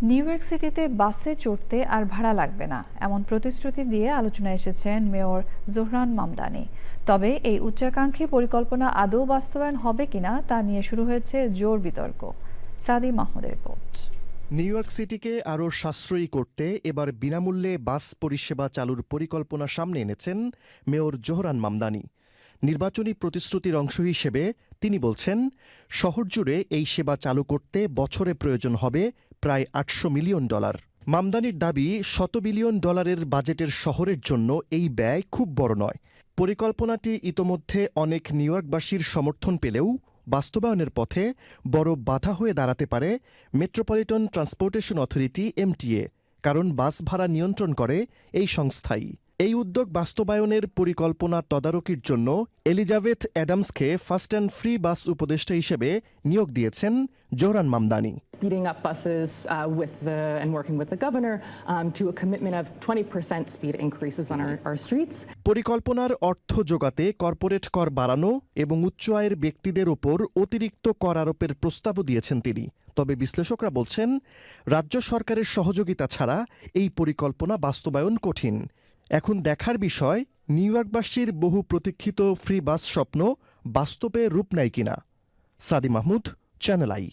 New York সিটিতে বাসে চড়তে আর ভাড়া লাগবে না, এমন প্রতিশ্রুতি দিয়ে আলোচনায় এসেছেন মেয়র জোহরান মামদানি। তবে এই উচ্চাকাঙ্ক্ষী পরিকল্পনা আদৌ বাস্তবায়ন হবে কিনা তা নিয়ে শুরু হয়েছে জোর বিতর্ক। সাদি মাহমুদের রিপোর্ট। নিউ ইয়র্ক সিটিকে আরও সাশ্রয়ী করতে এবার বিনামূল্যে বাস পরিষেবা চালুর পরিকল্পনা সামনে এনেছেন মেয়র জোহরান মামদানি। নির্বাচনী প্রতিশ্রুতির অংশ হিসেবে তিনি বলছেন, শহর জুড়ে এই সেবা চালু করতে বছরে প্রয়োজন হবে প্রায় $800 মিলিয়ন। মামদানির দাবি, $100 বিলিয়ন বাজেটের শহরের জন্য এই ব্যয় খুব বড় নয়। পরিকল্পনাটি ইতোমধ্যে অনেক নিউ ইয়র্কবাসীর সমর্থন পেলেও বাস্তবায়নের পথে বড় বাধা হয়ে দাঁড়াতে পারে মেট্রোপলিটন ট্রান্সপোর্টেশন অথরিটি MTA, কারণ বাস ভাড়া নিয়ন্ত্রণ করে এই সংস্থাই। এই উদ্যোগ বাস্তবায়নের পরিকল্পনা তদারকির জন্য এলিজাবেথ অ্যাডামসকে ফাস্ট অ্যান্ড ফ্রি বাস উপদেষ্টা হিসেবে নিয়োগ দিয়েছেন Zohran Mamdani. Speeding up buses and working with the governor to a commitment of 20% speed increases on our streets. পরিকল্পনার অর্থ জোগাতে কর্পোরেট কর বাড়ানো এবং উচ্চ আয়ের ব্যক্তিদের ওপর অতিরিক্ত কর আরোপের প্রস্তাবও দিয়েছেন তিনি। তবে বিশ্লেষকরা বলছেন, রাজ্য সরকারের সহযোগিতা ছাড়া এই পরিকল্পনা বাস্তবায়ন কঠিন। এখন দেখার বিষয়, নিউ ইয়র্কবাসীর বহু প্রতীক্ষিত ফ্রি বাস স্বপ্ন বাস্তবে রূপ নেয় কিনা। সাদি মাহমুদ, চ্যানেল আই।